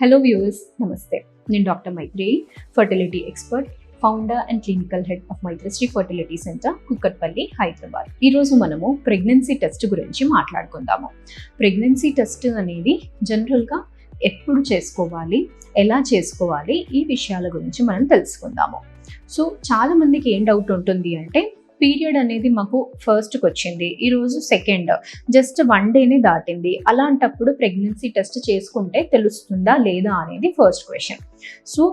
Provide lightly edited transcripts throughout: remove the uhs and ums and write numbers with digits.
Hello viewers, నమస్తే. నేను doctor Maitreyi, fertility expert, founder and clinical head of Maitrashri fertility centre, Kukatpally, Hyderabad. ఈరోజు మనము ప్రెగ్నెన్సీ టెస్ట్ గురించి మాట్లాడుకుందాము. ప్రెగ్నెన్సీ టెస్ట్ అనేది జనరల్గా ఎప్పుడు చేసుకోవాలి, ఎలా చేసుకోవాలి, ఈ విషయాల గురించి మనం తెలుసుకుందాము. సో చాలామందికి ఏం డౌట్ ఉంటుంది అంటే, పీరియడ్ అనేది మాకు ఫస్ట్కి వచ్చింది, ఈరోజు సెకండ్, జస్ట్ 1 డేనే దాటింది, అలాంటప్పుడు ప్రెగ్నెన్సీ టెస్ట్ చేసుకుంటే తెలుస్తుందా లేదా అనేది ఫస్ట్ క్వశ్చన్. సో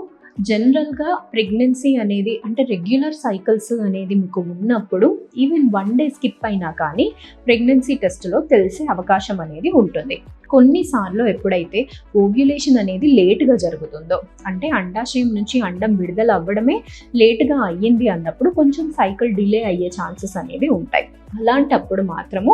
జనరల్గా ప్రెగ్నెన్సీ అనేది అంటే రెగ్యులర్ సైకిల్స్ అనేది మీకు ఉన్నప్పుడు ఈవెన్ 1 డే స్కిప్ అయినా కానీ ప్రెగ్నెన్సీ టెస్ట్లో తెలిసే అవకాశం అనేది ఉంటుంది. కొన్నిసార్లు ఎప్పుడైతే ఓవ్యులేషన్ అనేది లేటుగా జరుగుతుందో, అంటే అండాశయం నుంచి అండం విడుదల అవ్వడమే లేటుగా అయ్యింది అన్నప్పుడు కొంచెం సైకిల్ డిలే అయ్యే ఛాన్సెస్ అనేవి ఉంటాయి. అలాంటప్పుడు మాత్రము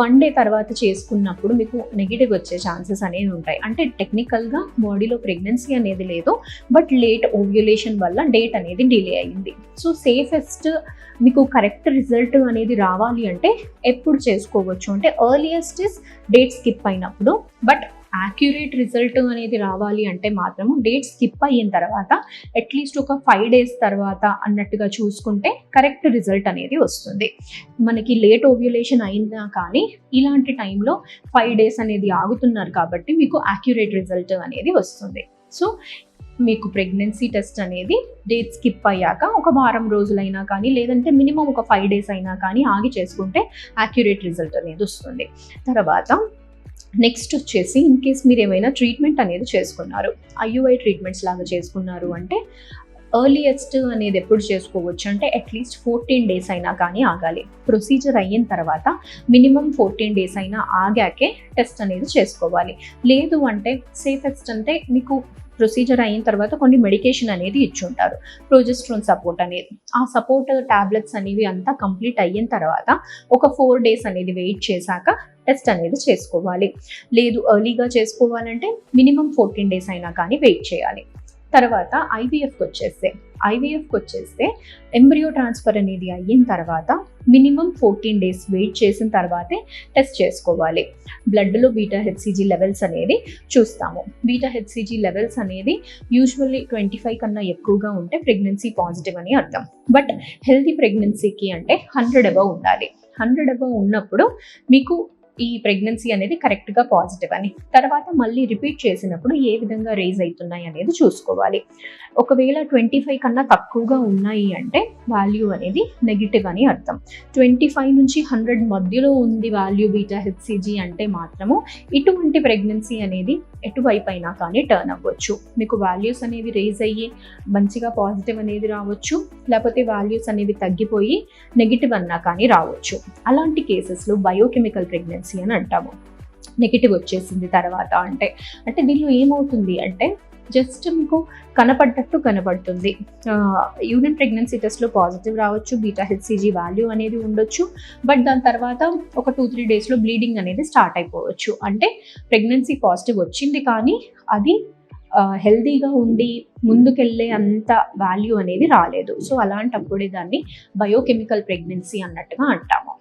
1 డే తర్వాత చేసుకున్నప్పుడు మీకు నెగిటివ్ వచ్చే ఛాన్సెస్ అనేవి ఉంటాయి. అంటే టెక్నికల్గా బాడీలో ప్రెగ్నెన్సీ అనేది లేదు, బట్ లేట్ ఓవ్యులేషన్ వల్ల డేట్ అనేది డిలే అయ్యింది. సో సేఫెస్ట్ మీకు కరెక్ట్ రిజల్ట్ అనేది రావాలి అంటే ఎప్పుడు చేసుకోవచ్చు అంటే, ఎర్లియస్ట్ ఇస్ డేట్ స్కిప్ అయినప్పుడు. బట్ యాక్యురేట్ రిజల్ట్ అనేది రావాలి అంటే మాత్రము డేట్ స్కిప్ అయిన తర్వాత అట్లీస్ట్ ఒక 5 డేస్ తర్వాత అన్నట్టుగా చూసుకుంటే కరెక్ట్ రిజల్ట్ అనేది వస్తుంది. మనకి లేట్ ఓవ్యులేషన్ అయినా కానీ ఇలాంటి టైంలో 5 డేస్ అనేది ఆగుతున్నారు కాబట్టి మీకు యాక్యురేట్ రిజల్ట్ అనేది వస్తుంది. సో మీకు ప్రెగ్నెన్సీ టెస్ట్ అనేది డేట్ స్కిప్ అయ్యాక ఒక వారం రోజులైనా కానీ, లేదంటే మినిమం ఒక 5 డేస్ అయినా కానీ ఆగి చేసుకుంటే యాక్యురేట్ రిజల్ట్ అనేది వస్తుంది. తర్వాత నెక్స్ట్ వచ్చేసి, ఇన్ కేస్ మీరు ఏమైనా ట్రీట్మెంట్ అనేది చేసుకున్నారు, ఐయుఐ ట్రీట్మెంట్స్ లాగా చేసుకున్నారు అంటే ఎర్లియస్ట్ అనేది ఎప్పుడు చేసుకోవచ్చు అంటే అట్లీస్ట్ 14 డేస్ అయినా కానీ ఆగాలి. ప్రొసీజర్ అయిన తర్వాత మినిమం 14 డేస్ అయినా ఆగాకే టెస్ట్ అనేది చేసుకోవాలి. లేదు అంటే సేఫెస్ట్ అంటే మీకు ప్రొసీజర్ అయిన తర్వాత కొన్ని మెడికేషన్ అనేది ఇచ్చుంటారు, ప్రొజెస్ట్రాన్ సపోర్ట్ అనేది. ఆ సపోర్ట్ టాబ్లెట్స్ అనేవి అంతా కంప్లీట్ అయిన తర్వాత ఒక 4 డేస్ అనేది వెయిట్ చేశాక టెస్ట్ అనేది చేసుకోవాలి. లేదు ఎర్లీగా చేసుకోవాలంటే మినిమం 14 డేస్ అయినా కానీ వెయిట్ చేయాలి. తర్వాత ఐవీఎఫ్కి వచ్చేస్తే ఎంబ్రియో ట్రాన్స్ఫర్ అనేది అయిన తర్వాత మినిమం 14 డేస్ వెయిట్ చేసిన తర్వాతే టెస్ట్ చేసుకోవాలి. బ్లడ్లో బీటా హెచ్సిజీ లెవెల్స్ అనేది చూస్తాము. బీటా హెచ్సిజీ లెవెల్స్ అనేది యూజువల్లీ 25 కన్నా ఎక్కువగా ఉంటే ప్రెగ్నెన్సీ పాజిటివ్ అని అర్థం. బట్ హెల్తీ ప్రెగ్నెన్సీకి అంటే 100 అబవ్ ఉండాలి. 100 అబవ్ ఉన్నప్పుడు మీకు ఈ ప్రెగ్నెన్సీ అనేది కరెక్ట్గా పాజిటివ్ అని. తర్వాత మళ్ళీ రిపీట్ చేసినప్పుడు ఏ విధంగా రేజ్ అవుతున్నాయి అనేది చూసుకోవాలి. ఒకవేళ 25 కన్నా తక్కువగా ఉన్నాయి అంటే వాల్యూ అనేది నెగిటివ్ అని అర్థం. 25 నుంచి 100 మధ్యలో ఉంది వాల్యూ బీటా హెచ్సిజీ అంటే మాత్రము ఇటువంటి ప్రెగ్నెన్సీ అనేది ఎటువైపు అయినా కానీ టర్న్ అవ్వచ్చు. మీకు వాల్యూస్ అనేవి రేజ్ అయ్యి మంచిగా పాజిటివ్ అనేది రావచ్చు, లేకపోతే వాల్యూస్ అనేవి తగ్గిపోయి నెగిటివ్ అన్నా కానీ రావచ్చు. అలాంటి కేసెస్లో బయోకెమికల్ ప్రెగ్నెన్సీ అని అంటాము. నెగిటివ్ వచ్చేసింది తర్వాత అంటే దీనిలో ఏమవుతుంది అంటే జస్ట్ మీకు కనపడ్డట్టు కనపడుతుంది. యూరిన్ ప్రెగ్నెన్సీ టెస్ట్లో పాజిటివ్ రావచ్చు, బీటా హెచ్సిజీ వాల్యూ అనేది ఉండొచ్చు, బట్ దాని తర్వాత ఒక 2-3 డేస్లో బ్లీడింగ్ అనేది స్టార్ట్ అయిపోవచ్చు. అంటే ప్రెగ్నెన్సీ పాజిటివ్ వచ్చింది కానీ అది హెల్దీగా ఉండి ముందుకెళ్ళే అంత వాల్యూ అనేది రాలేదు. సో అలాంటప్పుడే దాన్ని బయోకెమికల్ ప్రెగ్నెన్సీ అన్నట్టుగా అంటాము.